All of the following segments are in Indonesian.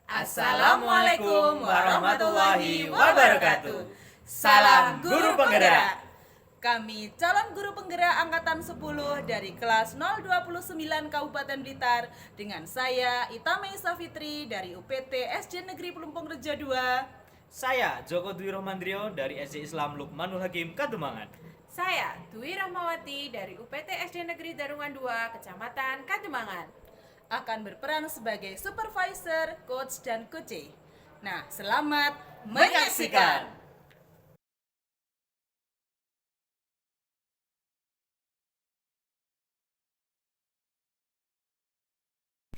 Assalamualaikum warahmatullahi wabarakatuh. Salam Guru Penggerak. Kami calon guru penggerak angkatan 10 dari kelas 029 Kabupaten Blitar dengan saya Itame Safitri dari UPT SD Negeri Pelumpung Reja 2. Saya Joko Dwi Rohmandrio dari SD Islam Lukmanul Hakim Kademangan. Saya Dwi Rahmawati dari UPT SD Negeri Darungan 2, Kecamatan Kademangan. Akan berperan sebagai supervisor, coach, dan coach. Nah, selamat menyaksikan.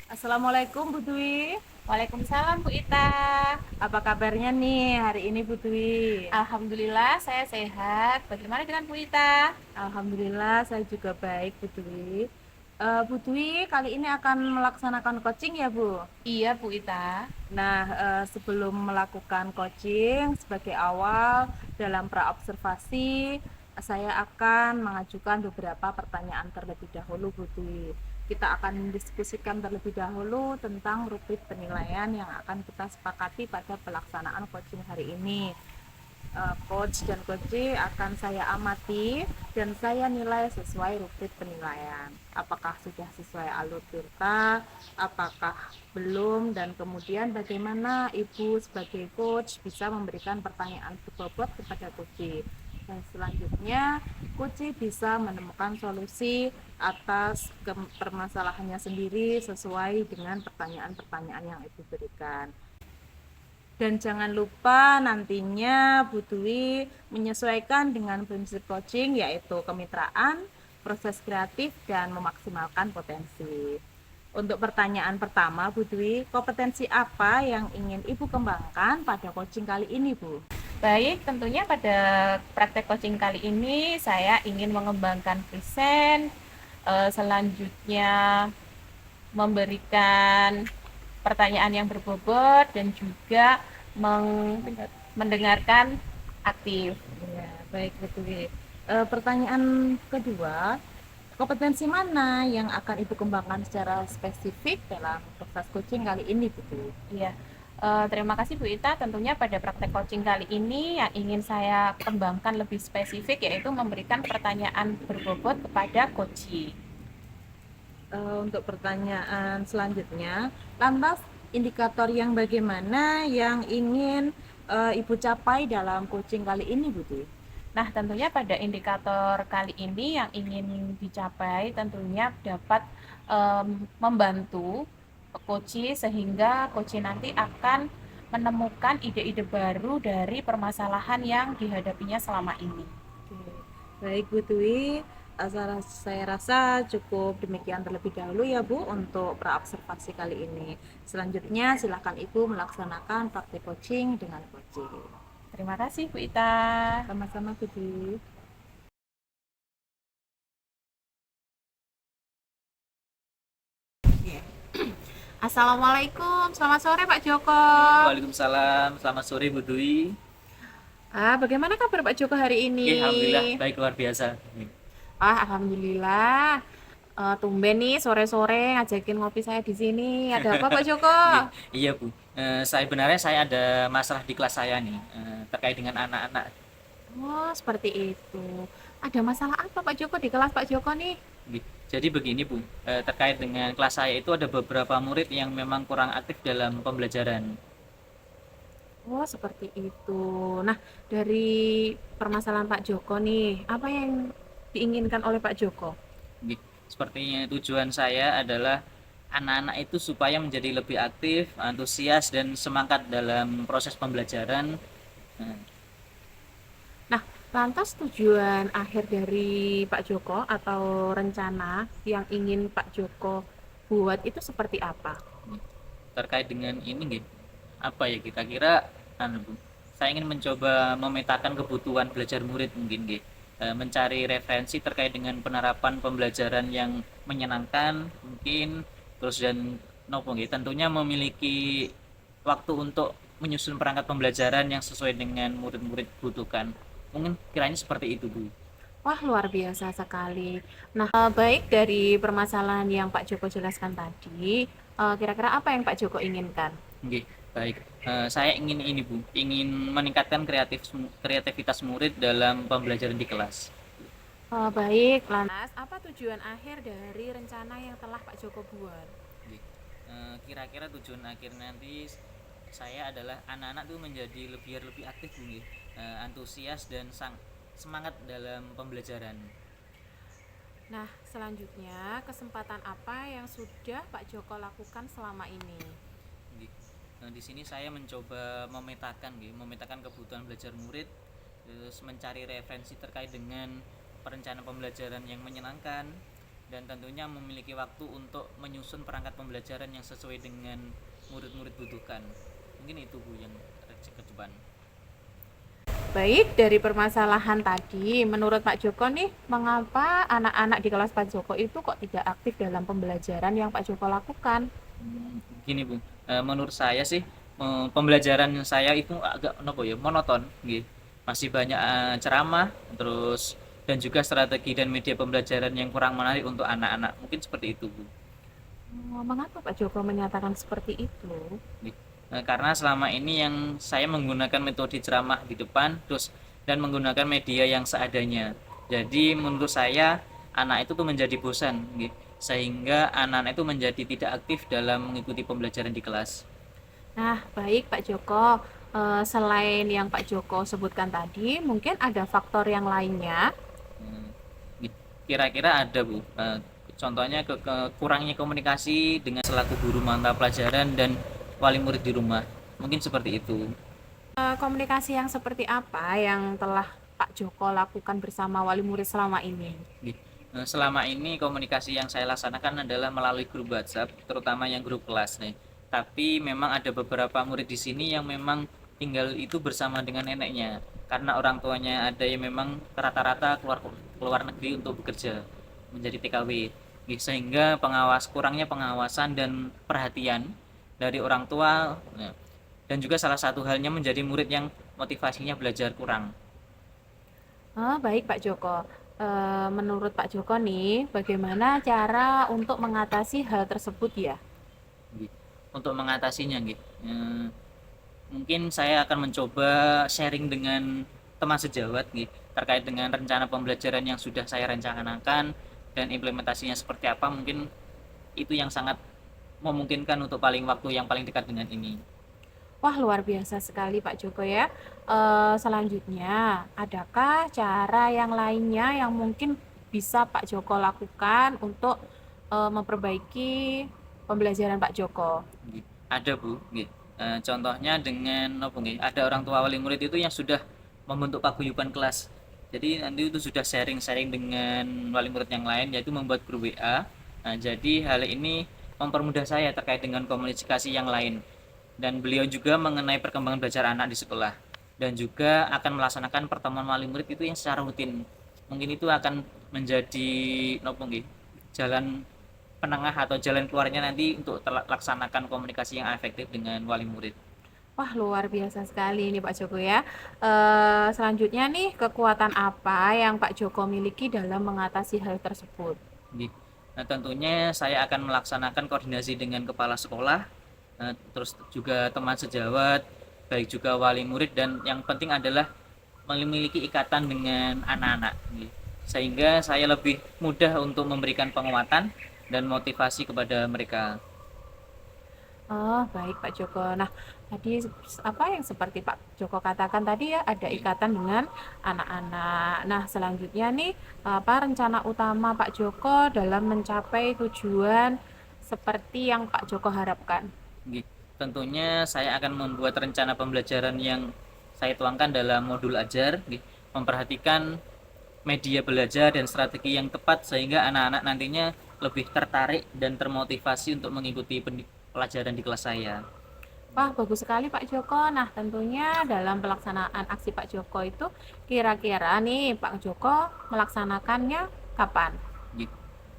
Assalamualaikum Bu Dwi. Waalaikumsalam Bu Ita. Apa kabarnya nih hari ini Bu Dwi? Alhamdulillah saya sehat. Bagaimana dengan Bu Ita? Alhamdulillah saya juga baik Bu Dwi. Bu Dwi kali ini akan melaksanakan coaching ya Bu? Iya Bu Ita. Nah, sebelum melakukan coaching sebagai awal dalam praobservasi, saya akan mengajukan beberapa pertanyaan terlebih dahulu Bu Dwi. Kita akan mendiskusikan terlebih dahulu tentang rubrik penilaian yang akan kita sepakati pada pelaksanaan coaching hari ini. Coach dan coach akan saya amati dan saya nilai sesuai rubrik penilaian. Apakah sudah sesuai alur tirta, apakah belum, dan kemudian bagaimana Ibu sebagai coach bisa memberikan pertanyaan berbobot kepada coach. Dan selanjutnya coach bisa menemukan solusi atas permasalahannya sendiri sesuai dengan pertanyaan-pertanyaan yang Ibu berikan. Dan jangan lupa nantinya Bu Dwi menyesuaikan dengan prinsip coaching yaitu kemitraan, proses kreatif, dan memaksimalkan potensi. Untuk pertanyaan pertama Bu Dwi, kompetensi apa yang ingin Ibu kembangkan pada coaching kali ini Bu? Baik, tentunya pada praktek coaching kali ini saya ingin mengembangkan present, selanjutnya memberikan pertanyaan yang berbobot dan juga mendengarkan aktif. Ya, baik Bu Dwi. Pertanyaan kedua, kompetensi mana yang akan Ibu kembangkan secara spesifik dalam proses coaching kali ini Bu Dwi? Iya. Terima kasih Bu Ita. Tentunya pada praktek coaching kali ini yang ingin saya kembangkan lebih spesifik yaitu memberikan pertanyaan berbobot kepada coach. Untuk pertanyaan selanjutnya, lantas indikator yang bagaimana yang ingin Ibu capai dalam coaching kali ini Bu Dwi? Nah, tentunya pada indikator kali ini yang ingin dicapai tentunya dapat membantu coach sehingga coach nanti akan menemukan ide-ide baru dari permasalahan yang dihadapinya selama ini. Oke. Baik Bu Dwi, saya rasa cukup demikian terlebih dahulu ya Bu untuk praobservasi kali ini. Selanjutnya silakan Ibu melaksanakan praktik coaching dengan coach. Terima kasih Bu Ita. Sama-sama Bu Dwi. Assalamualaikum, selamat sore Pak Joko. Waalaikumsalam, selamat sore Bu Dwi. Bagaimana kabar Pak Joko hari ini? Alhamdulillah baik, luar biasa. Alhamdulillah. Tumben nih sore-sore ngajakin ngopi saya di sini. Ada apa Pak Joko? Iya Bu, saya ada masalah di kelas saya nih, terkait dengan anak-anak. Oh, seperti itu. Ada masalah apa Pak Joko di kelas Pak Joko nih? Jadi begini Bu, terkait dengan kelas saya itu ada beberapa murid yang memang kurang aktif dalam pembelajaran. Oh, seperti itu. Nah, dari permasalahan Pak Joko nih, apa yang diinginkan oleh Pak Joko? Sepertinya tujuan saya adalah anak-anak itu supaya menjadi lebih aktif, antusias, dan semangat dalam proses pembelajaran. Nah, lantas tujuan akhir dari Pak Joko atau rencana yang ingin Pak Joko buat itu seperti apa? Terkait dengan ini apa ya kira-kira Bu, saya ingin mencoba memetakan kebutuhan belajar murid mungkin mencari referensi terkait dengan penerapan pembelajaran yang menyenangkan mungkin, terus dan tentunya memiliki waktu untuk menyusun perangkat pembelajaran yang sesuai dengan murid-murid butuhkan. Mungkin kiranya seperti itu Bu. Wah, luar biasa sekali. Nah, baik dari permasalahan yang Pak Joko jelaskan tadi, kira-kira apa yang Pak Joko inginkan? Nggih, baik. Saya ingin ini Bu, ingin meningkatkan kreativitas murid dalam pembelajaran di kelas. Baik, lantas apa tujuan akhir dari rencana yang telah Pak Joko buat? Nggih. Kira-kira tujuan akhir nanti saya adalah anak-anak tuh menjadi biar lebih aktif Bu, nggih. Antusias dan semangat dalam pembelajaran. Nah, selanjutnya kesempatan apa yang sudah Pak Joko lakukan selama ini? Nggih. Di sini saya mencoba memetakan kebutuhan belajar murid, terus mencari referensi terkait dengan perencanaan pembelajaran yang menyenangkan, dan tentunya memiliki waktu untuk menyusun perangkat pembelajaran yang sesuai dengan murid-murid butuhkan. Mungkin itu Bu yang ke depan. Baik, dari permasalahan tadi, menurut Pak Joko nih, mengapa anak-anak di kelas Pak Joko itu kok tidak aktif dalam pembelajaran yang Pak Joko lakukan? Gini Bu, menurut saya sih pembelajaran saya itu agak monoton, gitu. Masih banyak ceramah, terus dan juga strategi dan media pembelajaran yang kurang menarik untuk anak-anak. Mungkin seperti itu Bu. Mengapa Pak Joko menyatakan seperti itu? Karena selama ini yang saya menggunakan metode ceramah di depan, terus dan menggunakan media yang seadanya. Jadi menurut saya anak itu tuh menjadi bosan, gitu. Sehingga anak-anak itu menjadi tidak aktif dalam mengikuti pembelajaran di kelas. Nah, baik Pak Joko. Selain yang Pak Joko sebutkan tadi, mungkin ada faktor yang lainnya. Hmm, Kira-kira ada Bu. Contohnya kurangnya komunikasi dengan selaku guru mata pelajaran dan wali murid di rumah. Mungkin seperti itu. Komunikasi yang seperti apa yang telah Pak Joko lakukan bersama wali murid selama ini? Selama ini komunikasi yang saya laksanakan adalah melalui grup WhatsApp, terutama yang grup kelas nih. Tapi memang ada beberapa murid di sini yang memang tinggal itu bersama dengan neneknya, karena orang tuanya ada yang memang rata-rata keluar negeri untuk bekerja menjadi TKW. Sehingga kurangnya pengawasan dan perhatian dari orang tua, ya. Dan juga salah satu halnya menjadi murid yang motivasinya belajar kurang. Baik Pak Joko. Menurut Pak Joko nih, bagaimana cara untuk mengatasi hal tersebut ya? Untuk mengatasinya gitu, mungkin saya akan mencoba sharing dengan teman sejawat gitu, terkait dengan rencana pembelajaran yang sudah saya rencanakan dan implementasinya seperti apa. Mungkin itu yang sangat memungkinkan untuk waktu yang paling dekat dengan ini. Wah, luar biasa sekali Pak Joko ya. Selanjutnya, adakah cara yang lainnya yang mungkin bisa Pak Joko lakukan untuk memperbaiki pembelajaran Pak Joko? Ada Bu, contohnya dengan ada orang tua wali murid itu yang sudah membentuk paguyuban kelas. Jadi nanti itu sudah sharing-sharing dengan wali murid yang lain, yaitu membuat grup WA. Nah, jadi hal ini mempermudah saya terkait dengan komunikasi yang lain. Dan beliau juga mengenai perkembangan belajar anak di sekolah, dan juga akan melaksanakan pertemuan wali murid itu yang secara rutin. Mungkin itu akan menjadi jalan penengah atau jalan keluarnya nanti untuk laksanakan komunikasi yang efektif dengan wali murid. Wah, luar biasa sekali ini Pak Joko ya. Selanjutnya nih, kekuatan apa yang Pak Joko miliki dalam mengatasi hal tersebut? Nah, tentunya saya akan melaksanakan koordinasi dengan kepala sekolah, terus juga teman sejawat, baik juga wali murid, dan yang penting adalah memiliki ikatan dengan anak-anak, sehingga saya lebih mudah untuk memberikan penguatan dan motivasi kepada mereka. Baik Pak Joko. Nah, tadi apa yang seperti Pak Joko katakan tadi ya, ada ikatan dengan anak-anak. Nah, selanjutnya nih, apa rencana utama Pak Joko dalam mencapai tujuan seperti yang Pak Joko harapkan? Tentunya saya akan membuat rencana pembelajaran yang saya tuangkan dalam modul ajar, memperhatikan media belajar dan strategi yang tepat sehingga anak-anak nantinya lebih tertarik dan termotivasi untuk mengikuti pelajaran di kelas saya. Wah, bagus sekali Pak Joko. Nah, tentunya dalam pelaksanaan aksi Pak Joko itu kira-kira nih Pak Joko melaksanakannya kapan?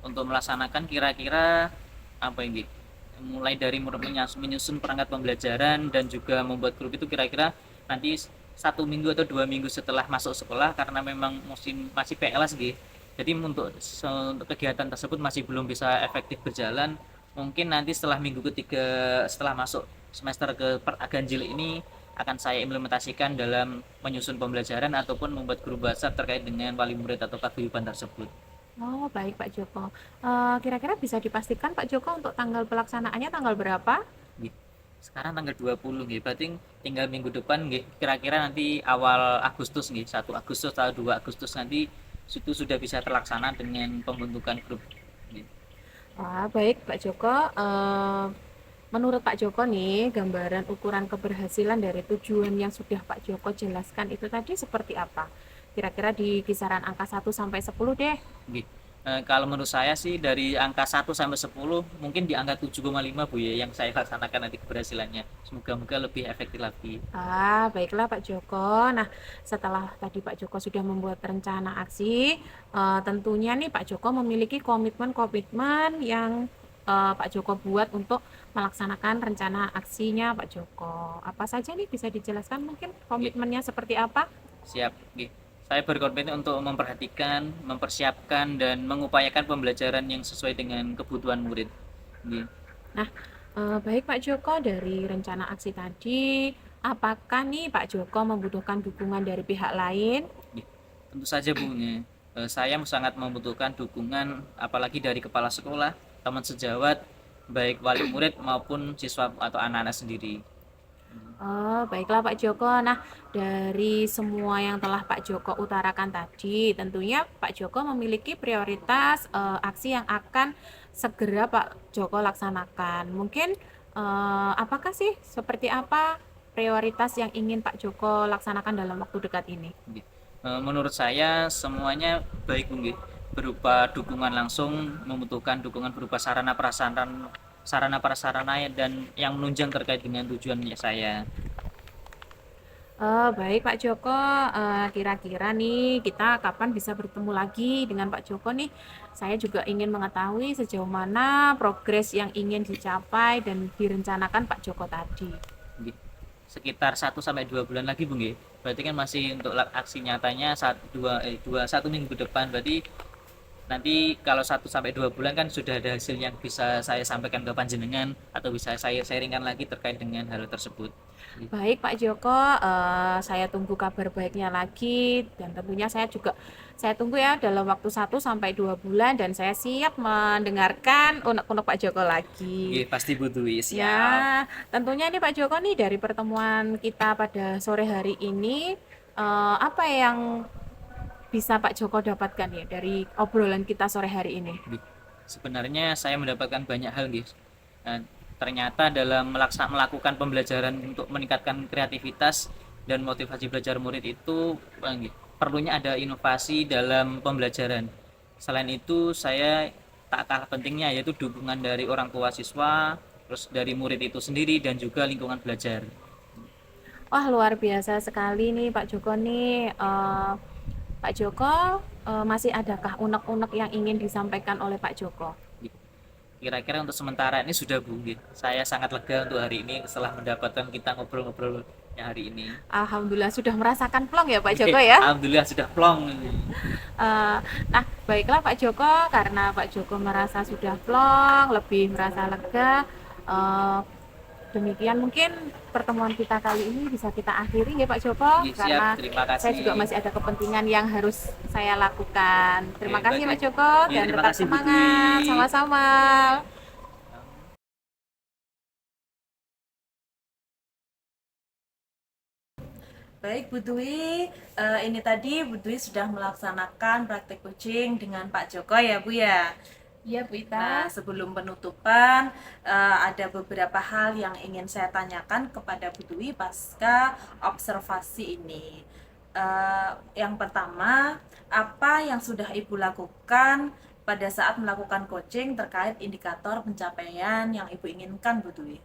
Untuk melaksanakan kira-kira mulai dari menyusun perangkat pembelajaran dan juga membuat grup itu kira-kira nanti 1 minggu atau 2 minggu setelah masuk sekolah, karena memang masih PLS gitu. Jadi untuk kegiatan tersebut masih belum bisa efektif berjalan. Mungkin nanti setelah minggu ketiga setelah masuk semester ke ganjil ini akan saya implementasikan dalam menyusun pembelajaran ataupun membuat grup WhatsApp terkait dengan wali murid atau paguyuban tersebut. Oh, baik Pak Joko. Kira-kira bisa dipastikan Pak Joko untuk tanggal pelaksanaannya tanggal berapa? Nggih. Sekarang tanggal 20 nggih, berarti tinggal minggu depan nggih. Kira-kira nanti awal Agustus nggih, 1 Agustus atau 2 Agustus nanti itu sudah bisa terlaksana dengan pembentukan grup. Nggih. Wah, baik Pak Joko. Menurut Pak Joko nih, gambaran ukuran keberhasilan dari tujuan yang sudah Pak Joko jelaskan itu tadi seperti apa? Kira-kira di kisaran angka 1 sampai 10 deh. Nggih. Kalau menurut saya sih dari angka 1 sampai 10 mungkin di angka 7,5 Bu ya yang saya laksanakan nanti keberhasilannya. Semoga-moga lebih efektif lagi. Baiklah Pak Joko. Nah, setelah tadi Pak Joko sudah membuat rencana aksi, tentunya nih Pak Joko memiliki komitmen-komitmen yang Pak Joko buat untuk melaksanakan rencana aksinya Pak Joko. Apa saja nih bisa dijelaskan mungkin komitmennya seperti apa? Siap, nggih. Saya berkomitmen untuk memperhatikan, mempersiapkan dan mengupayakan pembelajaran yang sesuai dengan kebutuhan murid. Nggih. Nah, baik Pak Joko, dari rencana aksi tadi, apakah nih Pak Joko membutuhkan dukungan dari pihak lain? Nggih. Tentu saja Bu, nggih. Saya sangat membutuhkan dukungan apalagi dari kepala sekolah, teman sejawat, baik wali murid maupun siswa atau anak-anak sendiri. Oh, baiklah Pak Joko. Nah, dari semua yang telah Pak Joko utarakan tadi, tentunya Pak Joko memiliki prioritas aksi yang akan segera Pak Joko laksanakan. Mungkin apakah sih seperti apa prioritas yang ingin Pak Joko laksanakan dalam waktu dekat ini? Nggih. Menurut saya semuanya baik Bu, nggih. Berupa dukungan langsung, membutuhkan dukungan berupa sarana prasarana dan yang menunjang terkait dengan tujuan saya. Oh, baik Pak Joko. Kira-kira nih kita kapan bisa bertemu lagi dengan Pak Joko nih? Saya juga ingin mengetahui sejauh mana progres yang ingin dicapai dan direncanakan Pak Joko tadi. Nggih. Sekitar 1 sampai 2 bulan lagi Bu, nggih. Berarti kan masih untuk aksi nyatanya 1 minggu ke depan. Berarti nanti kalau 1 sampai 2 bulan kan sudah ada hasil yang bisa saya sampaikan ke panjenengan atau bisa saya sharingkan lagi terkait dengan hal tersebut. Baik Pak Joko, saya tunggu kabar baiknya lagi dan tentunya saya tunggu ya dalam waktu 1 sampai 2 bulan dan saya siap mendengarkan unek-unek Pak Joko lagi. Nggih, pasti Bu Dwi, siap. Ya, tentunya nih Pak Joko nih dari pertemuan kita pada sore hari ini, apa yang bisa Pak Joko dapatkan ya dari obrolan kita sore hari ini? Nggih. Sebenarnya saya mendapatkan banyak hal, nggih. Ternyata dalam melakukan pembelajaran untuk meningkatkan kreativitas dan motivasi belajar murid itu nggih, perlunya ada inovasi dalam pembelajaran. Selain itu, saya tak kalah pentingnya yaitu dukungan dari orang tua siswa, terus dari murid itu sendiri dan juga lingkungan belajar. Wah, luar biasa sekali nih Pak Joko nih. Pak Joko, masih adakah unek-unek yang ingin disampaikan oleh Pak Joko? Kira-kira untuk sementara ini sudah Bu, nggih. Saya sangat lega untuk hari ini setelah mendapatkan kita ngobrol-ngobrol hari ini. Alhamdulillah sudah merasakan plong ya Pak Joko ya. Alhamdulillah sudah plong. Nah, baiklah Pak Joko, karena Pak Joko merasa sudah plong, lebih merasa lega. eh, Demikian mungkin pertemuan kita kali ini bisa kita akhiri ya Pak Joko, Nggih, siap. karena Terima kasih. saya juga masih ada kepentingan yang harus saya lakukan. Terima Oke, kasih baik. Pak Joko Iya, dan terima tetap kasih, Bu semangat. Dwi. Sama-sama. Baik Bu Dwi, ini tadi Bu Dwi sudah melaksanakan praktek coaching dengan Pak Joko ya Bu ya. Iya Bu Nah, Ita. sebelum penutupan, ada beberapa hal yang ingin saya tanyakan kepada Bu Dwi pasca observasi ini. Yang pertama, apa yang sudah Ibu lakukan pada saat melakukan coaching terkait indikator pencapaian yang Ibu inginkan, Bu Dwi?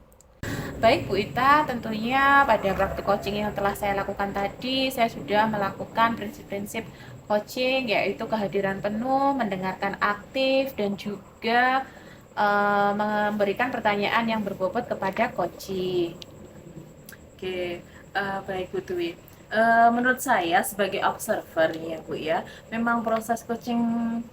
Baik Bu Ita, tentunya pada praktik coaching yang telah saya lakukan tadi, saya sudah melakukan prinsip-prinsip coaching, yaitu kehadiran penuh, mendengarkan aktif, dan juga memberikan pertanyaan yang berbobot kepada coaching. Oke, baik Bu Dwi. Menurut saya sebagai observer ya Bu ya, memang proses coaching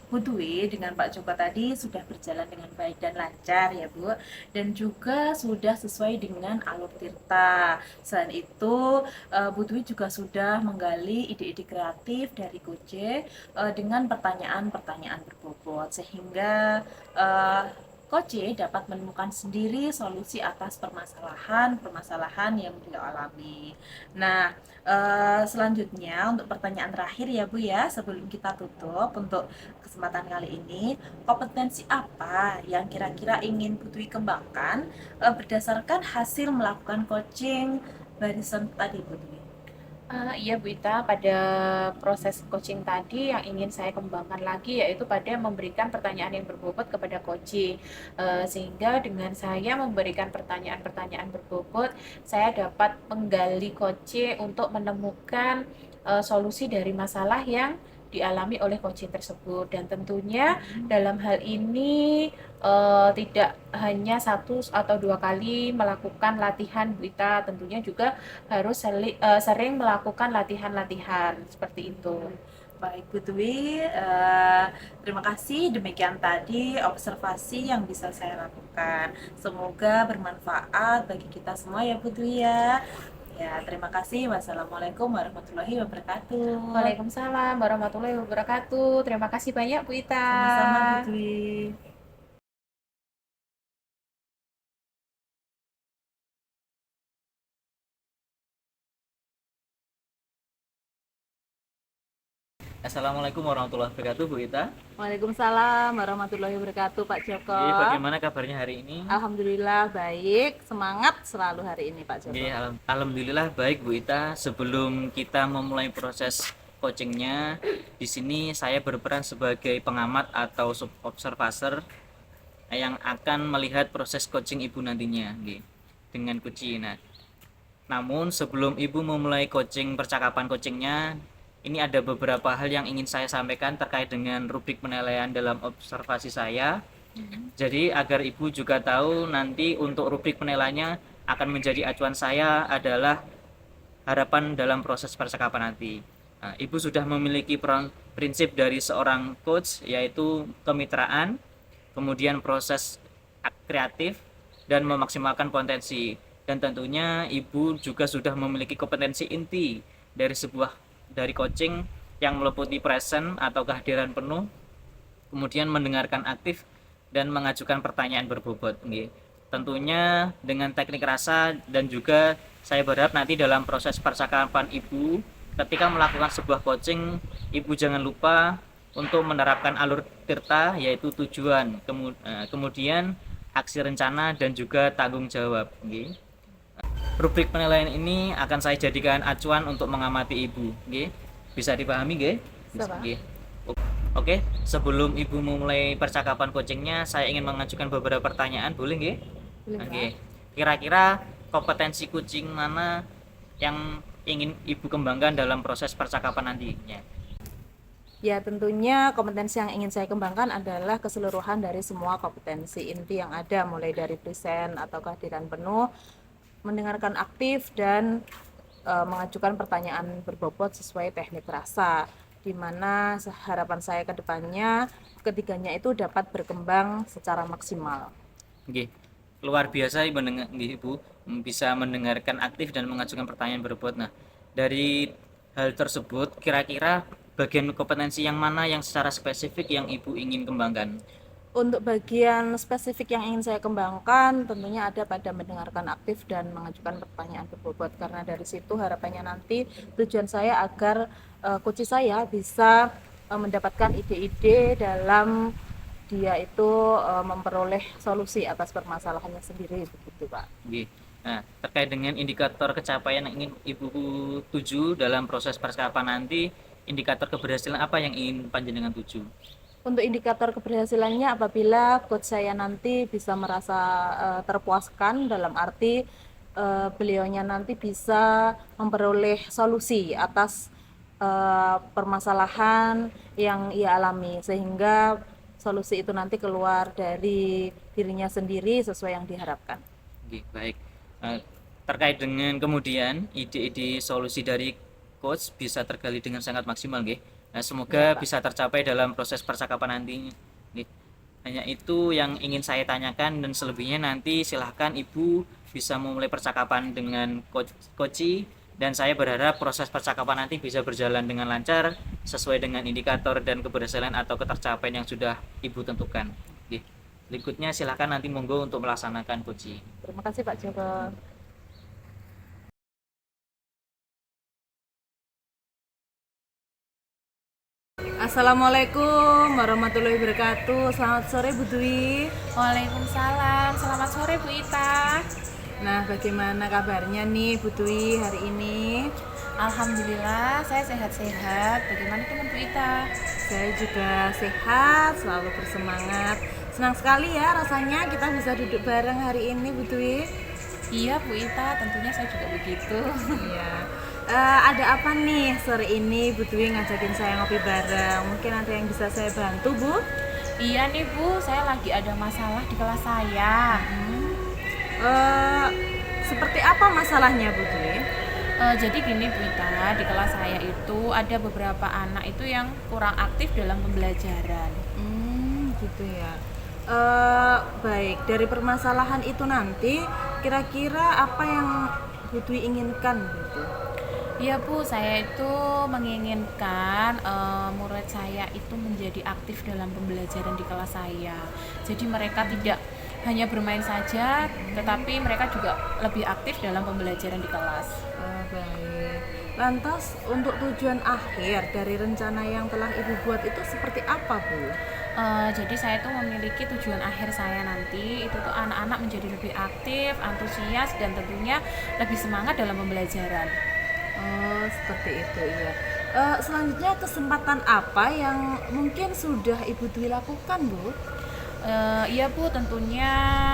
Budwi dengan Pak Joko tadi sudah berjalan dengan baik dan lancar ya Bu, dan juga sudah sesuai dengan alur Tirta. Selain itu, Budwi juga sudah menggali ide-ide kreatif dari Koje dengan pertanyaan-pertanyaan berbobot sehingga Koce dapat menemukan sendiri solusi atas permasalahan yang beliau alami. Nah, selanjutnya untuk pertanyaan terakhir ya Bu ya, sebelum kita tutup untuk kesempatan kali ini, kompetensi apa yang kira-kira ingin Putri kembangkan berdasarkan hasil melakukan coaching barisan tadi Putri? Iya Bu Ita, pada proses coaching tadi yang ingin saya kembangkan lagi yaitu pada memberikan pertanyaan yang berbobot kepada coaching. Sehingga dengan saya memberikan pertanyaan-pertanyaan berbobot, saya dapat menggali coaching untuk menemukan solusi dari masalah yang dialami oleh coaching tersebut. Dan tentunya dalam hal ini tidak hanya satu atau dua kali melakukan latihan Bu Ita, tentunya juga harus sering melakukan latihan-latihan seperti itu. Baik Bu Dwi, terima kasih. Demikian tadi observasi yang bisa saya lakukan. Semoga bermanfaat bagi kita semua ya Bu Dwi ya. Ya, terima kasih. Wassalamualaikum warahmatullahi wabarakatuh. Waalaikumsalam warahmatullahi wabarakatuh. Terima kasih banyak Bu Ita. Sama-sama Bu Dwi. Assalamualaikum warahmatullahi wabarakatuh Bu Ita. Waalaikumsalam warahmatullahi wabarakatuh Pak Joko. Jadi bagaimana kabarnya hari ini? Alhamdulillah baik, semangat selalu hari ini Pak Joko. Oke, alhamdulillah baik Bu Ita. Sebelum kita memulai proses coachingnya, di sini saya berperan sebagai pengamat atau observer yang akan melihat proses coaching Ibu nantinya, dengan coaching. Nah, namun sebelum Ibu memulai percakapan coachingnya, ini ada beberapa hal yang ingin saya sampaikan terkait dengan rubrik penilaian dalam observasi saya. Jadi agar Ibu juga tahu nanti untuk rubrik penilaiannya akan menjadi acuan saya adalah harapan dalam proses percakapan nanti. Nah, Ibu sudah memiliki prinsip dari seorang coach yaitu kemitraan, kemudian proses kreatif dan memaksimalkan potensi. Dan tentunya Ibu juga sudah memiliki kompetensi inti dari coaching yang meliputi present atau kehadiran penuh, kemudian mendengarkan aktif dan mengajukan pertanyaan berbobot. Tentunya dengan teknik rasa, dan juga saya berharap nanti dalam proses percakapan Ibu ketika melakukan sebuah coaching, Ibu jangan lupa untuk menerapkan alur Tirta yaitu tujuan, kemudian aksi rencana dan juga tanggung jawab. Rubrik penilaian ini akan saya jadikan acuan untuk mengamati Ibu. Bisa dipahami, Bisa, Pak. Oke, sebelum Ibu memulai percakapan coachingnya, saya ingin mengajukan beberapa pertanyaan, boleh nggih? Boleh, Pak. Kira-kira kompetensi coaching mana yang ingin Ibu kembangkan dalam proses percakapan nantinya? Ya, tentunya kompetensi yang ingin saya kembangkan adalah keseluruhan dari semua kompetensi inti yang ada, mulai dari present atau kehadiran penuh, mendengarkan aktif, dan mengajukan pertanyaan berbobot sesuai teknik rasa, di mana harapan saya ke depannya ketiganya itu dapat berkembang secara maksimal. Luar biasa Ibu bisa mendengarkan aktif dan mengajukan pertanyaan berbobot. Nah, dari hal tersebut kira-kira bagian kompetensi yang mana yang secara spesifik yang Ibu ingin kembangkan? Untuk bagian spesifik yang ingin saya kembangkan tentunya ada pada mendengarkan aktif dan mengajukan pertanyaan berbobot, karena dari situ harapannya nanti tujuan saya agar coach saya bisa mendapatkan ide-ide dalam dia itu memperoleh solusi atas permasalahannya sendiri, begitu Pak. Nah, terkait dengan indikator capaian yang ingin Ibu tuju dalam proses percakapan nanti, indikator keberhasilan apa yang ingin panjenengan tuju? Untuk indikator keberhasilannya apabila coach saya nanti bisa merasa terpuaskan, dalam arti beliaunya nanti bisa memperoleh solusi atas permasalahan yang ia alami, sehingga solusi itu nanti keluar dari dirinya sendiri sesuai yang diharapkan. Baik. Terkait dengan kemudian ide-ide solusi dari coach bisa tergali dengan sangat maksimal nggih. Nah, semoga bisa tercapai dalam proses percakapan nanti nggih. Hanya itu yang ingin saya tanyakan, dan selebihnya nanti silahkan Ibu bisa memulai percakapan dengan coach, dan saya berharap proses percakapan nanti bisa berjalan dengan lancar sesuai dengan indikator dan keberhasilan atau ketercapaian yang sudah Ibu tentukan. Nggih. Berikutnya silahkan nanti monggo untuk melaksanakan coach. Terima kasih Pak Joko. Assalamualaikum warahmatullahi wabarakatuh. Selamat sore Bu Dwi. Waalaikumsalam. Selamat sore Bu Ita. Nah, bagaimana kabarnya nih Bu Dwi hari ini? Alhamdulillah saya sehat-sehat. Bagaimana teman Bu Ita? Saya juga sehat, selalu bersemangat. Senang sekali ya rasanya kita bisa duduk bareng hari ini Bu Dwi. Iya Bu Ita, tentunya saya juga begitu. Iya. Ada apa nih sore ini Bu Dwi ngajakin saya ngopi bareng? Mungkin ada yang bisa saya bantu Bu? Iya nih Bu, saya lagi ada masalah di kelas saya. Seperti apa masalahnya Bu Dwi? Jadi gini Bu Ita, di kelas saya itu ada beberapa anak itu yang kurang aktif dalam pembelajaran. Gitu ya. Baik, dari permasalahan itu nanti kira-kira apa yang Bu Dwi inginkan gitu? Iya Bu, saya itu menginginkan murid saya itu menjadi aktif dalam pembelajaran di kelas saya. Jadi mereka tidak hanya bermain saja, tetapi mereka juga lebih aktif dalam pembelajaran di kelas. Baik. Lantas untuk tujuan akhir dari rencana yang telah Ibu buat itu seperti apa Bu? Jadi saya tuh memiliki tujuan akhir saya nanti itu tuh anak-anak menjadi lebih aktif, antusias, dan tentunya lebih semangat dalam pembelajaran. Oh, seperti itu ya. Selanjutnya kesempatan apa yang mungkin sudah Ibu Dwi lakukan Bu? Iya Bu, tentunya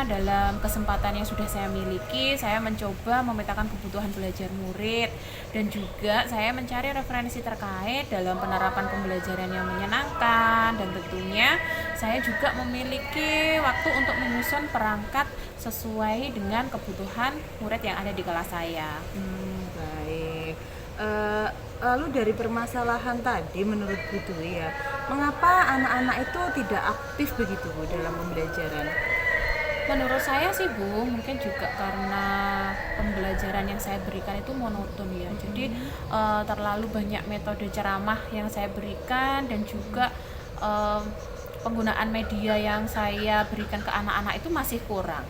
dalam kesempatan yang sudah saya miliki, saya mencoba memetakan kebutuhan belajar murid, dan juga saya mencari referensi terkait dalam penerapan pembelajaran yang menyenangkan, dan tentunya saya juga memiliki waktu untuk menyusun perangkat sesuai dengan kebutuhan murid yang ada di kelas saya. Baik. Lalu dari permasalahan tadi menurut Bu Dwi ya, mengapa anak-anak itu tidak aktif begitu Bu dalam pembelajaran? Menurut saya sih Bu, mungkin juga karena pembelajaran yang saya berikan itu monoton ya. Jadi terlalu banyak metode ceramah yang saya berikan, dan juga penggunaan media yang saya berikan ke anak-anak itu masih kurang.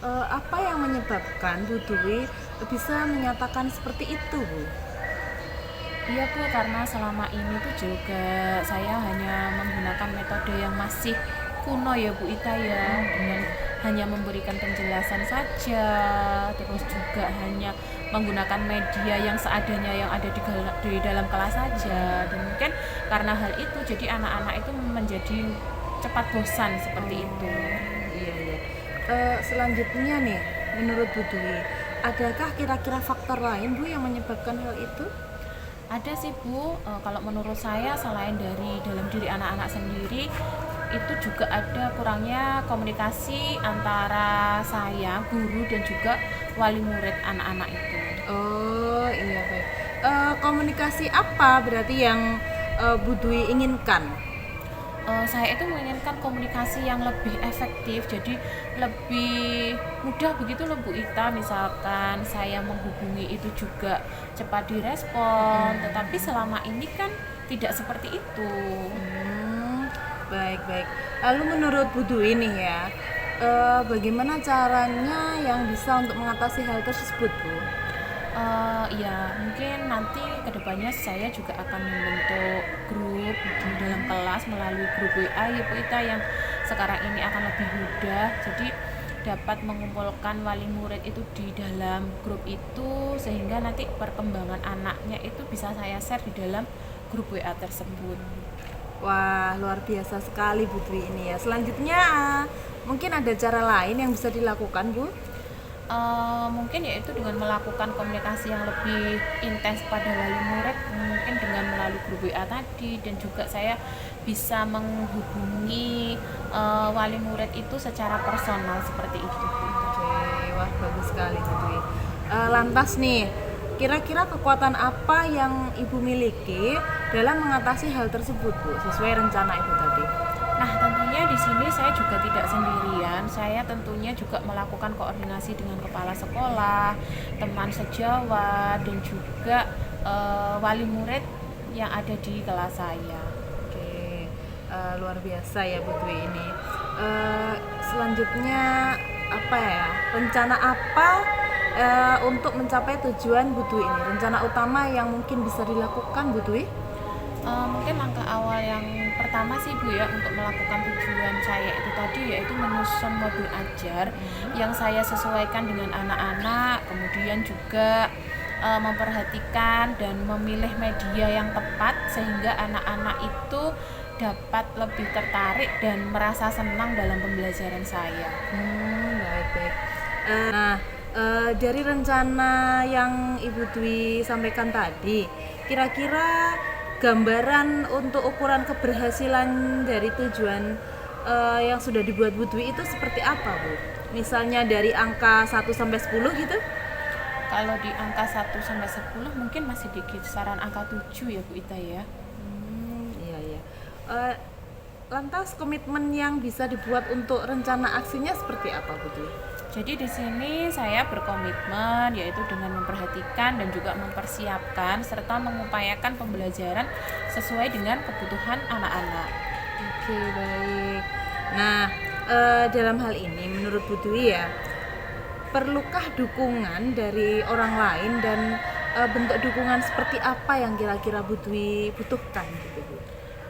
Apa yang menyebabkan Bu Dwi bisa menyatakan seperti itu Bu? Iya Bu, karena selama ini tuh juga saya hanya menggunakan metode yang masih kuno ya Bu Ita ya, dengan hanya memberikan penjelasan saja, terus juga hanya menggunakan media yang seadanya yang ada di dalam kelas saja, dan mungkin karena hal itu jadi anak-anak itu menjadi cepat bosan seperti itu. Iya iya. Selanjutnya nih, menurut Bu Dwi, adakah kira-kira faktor lain Bu yang menyebabkan hal itu? Ada sih Bu, kalau menurut saya selain dari dalam diri anak-anak sendiri, itu juga ada kurangnya komunikasi antara saya, guru, dan juga wali murid anak-anak itu. Oh iya baik. Komunikasi apa berarti yang Bu Dwi inginkan? Saya itu menginginkan komunikasi yang lebih efektif, jadi lebih mudah begitu loh Bu Ita. Misalkan saya menghubungi itu juga cepat direspon, tetapi selama ini kan tidak seperti itu. Baik. Lalu menurut Bu Dwi nih ya, bagaimana caranya yang bisa untuk mengatasi hal tersebut Bu? Ya mungkin nanti kedepannya saya juga akan membentuk grup di dalam kelas melalui grup WA ya Bu Ita, yang sekarang ini akan lebih mudah, jadi dapat mengumpulkan wali murid itu di dalam grup itu, sehingga nanti perkembangan anaknya itu bisa saya share di dalam grup WA tersebut. Wah, luar biasa sekali Bu Dwi ini ya. Selanjutnya mungkin ada cara lain yang bisa dilakukan Bu? Mungkin yaitu dengan melakukan komunikasi yang lebih intens pada wali murid, mungkin dengan melalui grup WA tadi, dan juga saya bisa menghubungi wali murid itu secara personal seperti itu. Oke, wah bagus sekali Bu Dwi. Lantas nih, Kira-kira kekuatan apa yang Ibu miliki dalam mengatasi hal tersebut, Bu, sesuai rencana Ibu tadi? Nah, tentunya di sini saya juga tidak sendirian. Saya tentunya juga melakukan koordinasi dengan kepala sekolah, teman sejawat, dan juga wali murid yang ada di kelas saya. Oke, luar biasa ya Bu Dwi ini. Selanjutnya apa ya? Rencana apa untuk mencapai tujuan Bu Dwi ini? Rencana utama yang mungkin bisa dilakukan Bu Dwi? Mungkin langkah awal yang pertama sih Bu ya, untuk melakukan tujuan saya itu tadi yaitu menyusun modul ajar yang saya sesuaikan dengan anak-anak, kemudian juga memperhatikan dan memilih media yang tepat sehingga anak-anak itu dapat lebih tertarik dan merasa senang dalam pembelajaran saya. Baik. Dari rencana yang Ibu Dwi sampaikan tadi, kira-kira gambaran untuk ukuran keberhasilan dari tujuan yang sudah dibuat Bu Dwi itu seperti apa, Bu? Misalnya dari angka 1 sampai 10 gitu? Kalau di angka 1 sampai 10 mungkin masih di kisaran angka 7 ya Bu Ita ya. Iya. Lantas komitmen yang bisa dibuat untuk rencana aksinya seperti apa, Bu Dwi? Jadi di sini saya berkomitmen yaitu dengan memperhatikan dan juga mempersiapkan serta mengupayakan pembelajaran sesuai dengan kebutuhan anak-anak. Oke, baik. Nah, dalam hal ini menurut Bu Dwi ya, perlukah dukungan dari orang lain dan bentuk dukungan seperti apa yang kira-kira Bu Dwi butuhkan gitu, Bu?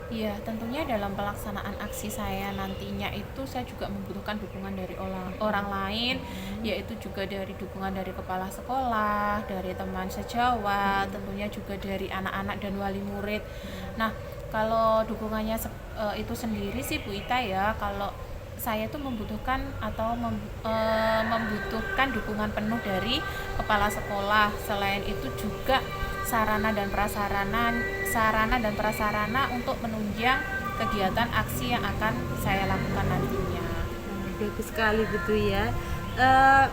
Iya, tentunya dalam pelaksanaan aksi saya nantinya itu saya juga membutuhkan dukungan dari orang lain, yaitu juga dari dukungan dari kepala sekolah, dari teman sejawat, tentunya juga dari anak-anak dan wali murid. Nah, kalau dukungannya itu sendiri sih Bu Ita ya, kalau saya itu membutuhkan membutuhkan dukungan penuh dari kepala sekolah. Selain itu juga sarana dan prasarana untuk menunjang kegiatan aksi yang akan saya lakukan nantinya. Bagus sekali Bu Dwi ya.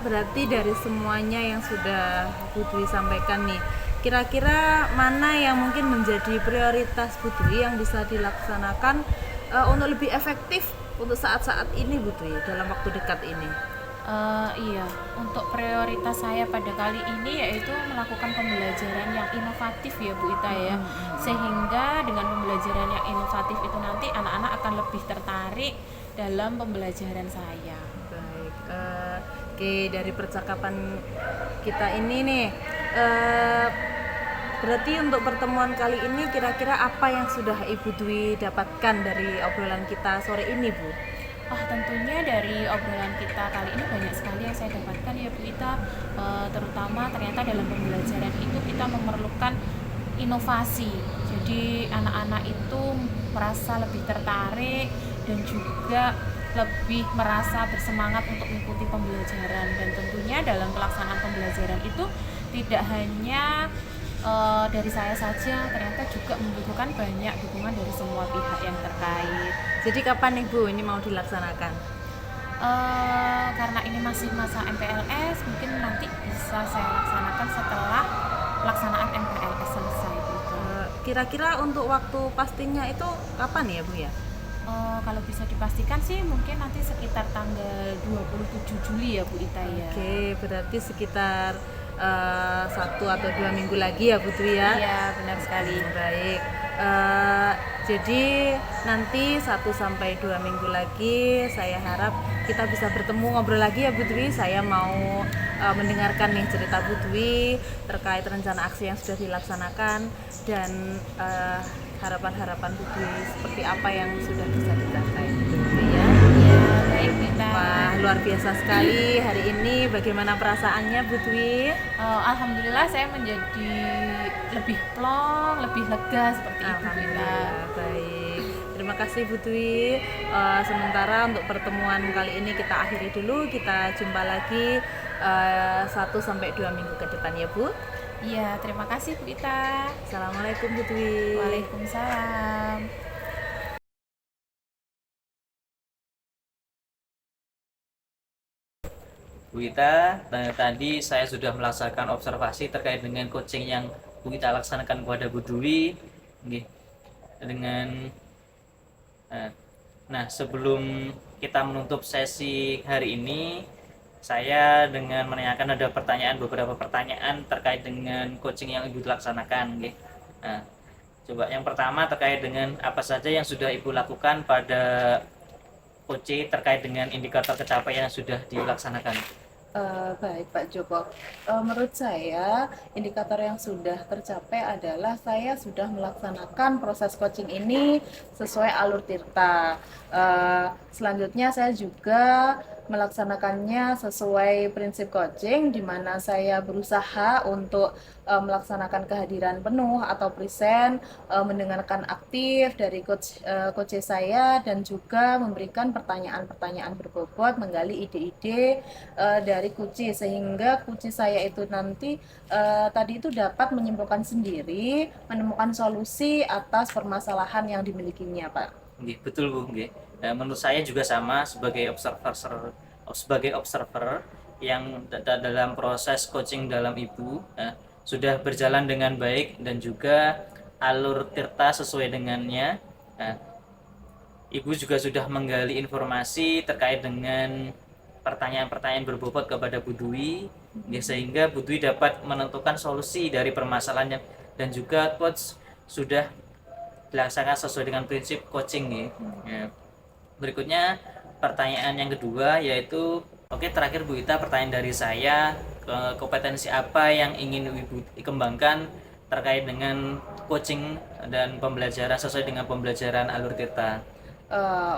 Berarti dari semuanya yang sudah Bu Dwi sampaikan nih, kira-kira mana yang mungkin menjadi prioritas Bu Dwi yang bisa dilaksanakan untuk lebih efektif untuk saat-saat ini Bu Dwi dalam waktu dekat ini? Iya, untuk prioritas saya pada kali ini yaitu melakukan pembelajaran yang inovatif ya Bu Ita ya, sehingga dengan pembelajaran yang inovatif itu nanti anak-anak akan lebih tertarik dalam pembelajaran saya. Baik, oke, dari percakapan kita ini nih, berarti untuk pertemuan kali ini kira-kira apa yang sudah Ibu Dwi dapatkan dari obrolan kita sore ini, Bu? Tentunya dari obrolan kita kali ini banyak sekali yang saya dapatkan ya Bu Ita, terutama ternyata dalam pembelajaran itu kita memerlukan inovasi. Jadi anak-anak itu merasa lebih tertarik dan juga lebih merasa bersemangat untuk mengikuti pembelajaran, dan tentunya dalam pelaksanaan pembelajaran itu tidak hanya dari saya saja, ternyata juga membutuhkan banyak dukungan dari semua pihak yang terkait. Jadi kapan nih Bu ini mau dilaksanakan? Karena ini masih masa MPLS, mungkin nanti bisa saya laksanakan setelah pelaksanaan MPLS selesai gitu. Kira-kira untuk waktu pastinya itu kapan ya Bu ya? Kalau bisa dipastikan sih mungkin nanti sekitar tanggal 27 Juli ya Bu Ita ya. Oke, berarti sekitar 1 atau 2 minggu lagi ya Bu Dwi ya? Iya, benar sekali. Baik, jadi nanti 1 sampai 2 minggu lagi saya harap kita bisa bertemu ngobrol lagi ya Bu Dwi. Saya mau mendengarkan nih cerita Bu Dwi terkait rencana aksi yang sudah dilaksanakan dan harapan-harapan Bu Dwi seperti apa yang sudah bisa dicapai Bu Dwi ya. Iya, baik kita. Wah, luar biasa sekali hari ini. Bagaimana perasaannya Bu Dwi? Alhamdulillah saya menjadi lebih plong, lebih lega seperti itu kita. Alhamdulillah, baik. Terima kasih Bu Dwi. Sementara untuk pertemuan kali ini kita akhiri dulu. Kita jumpa lagi 1 sampai 2 minggu ke depan ya Bu. Iya, terima kasih Bu Ita. Assalamualaikum Bu Dwi. Waalaikumsalam. Bu Ita, tadi saya sudah melaksanakan observasi terkait dengan coaching yang Bu Ita laksanakan kepada Bu Dwi. Nggih. Dengan nah, sebelum kita menutup sesi hari ini, saya dengan menanyakan ada beberapa pertanyaan terkait dengan coaching yang Ibu laksanakan. Nggih. Nah, coba yang pertama terkait dengan apa saja yang sudah Ibu lakukan pada coaching terkait dengan indikator pencapaian yang sudah dilaksanakan. Baik Pak Joko, menurut saya indikator yang sudah tercapai adalah saya sudah melaksanakan proses coaching ini sesuai alur tirta. Selanjutnya saya juga melaksanakannya sesuai prinsip coaching, di mana saya berusaha untuk melaksanakan kehadiran penuh atau present, mendengarkan aktif dari coach saya, dan juga memberikan pertanyaan-pertanyaan berbobot, menggali ide-ide dari kunci, sehingga kunci saya itu nanti tadi itu dapat menyimpulkan sendiri, menemukan solusi atas permasalahan yang dimilikinya, Pak. Nggih, betul Bu, nggih. Menurut saya juga sama sebagai observer yang dalam proses coaching dalam Ibu sudah berjalan dengan baik dan juga alur tirta sesuai dengannya. Ibu juga sudah menggali informasi terkait dengan pertanyaan-pertanyaan berbobot kepada Bu Dwi, sehingga Bu Dwi dapat menentukan solusi dari permasalahannya, dan juga coach sudah dilaksanakan sesuai dengan prinsip coaching nih. Ya. Berikutnya pertanyaan yang kedua yaitu, oke, terakhir Bu Ita, pertanyaan dari saya, kompetensi apa yang ingin Ibu kembangkan terkait dengan coaching dan pembelajaran sesuai dengan pembelajaran alur tirta?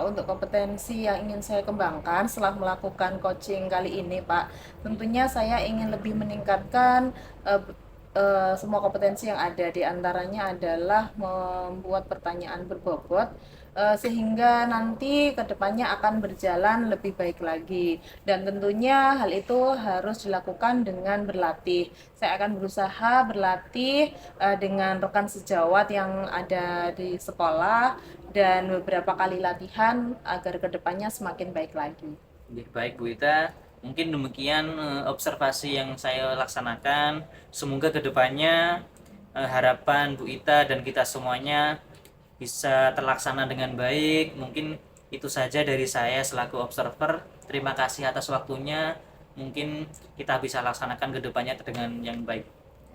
Untuk kompetensi yang ingin saya kembangkan setelah melakukan coaching kali ini, Pak, tentunya saya ingin lebih meningkatkan semua kompetensi yang ada. Di antaranya adalah membuat pertanyaan berbobot, sehingga nanti kedepannya akan berjalan lebih baik lagi, dan tentunya hal itu harus dilakukan dengan berlatih. Saya akan berusaha berlatih dengan rekan sejawat yang ada di sekolah, dan beberapa kali latihan agar kedepannya semakin baik lagi. Baik Bu Ita, mungkin demikian observasi yang saya laksanakan. Semoga kedepannya harapan Bu Ita dan kita semuanya bisa terlaksana dengan baik. Mungkin itu saja dari saya selaku observer. Terima kasih atas waktunya. Mungkin kita bisa laksanakan kedepannya dengan yang baik.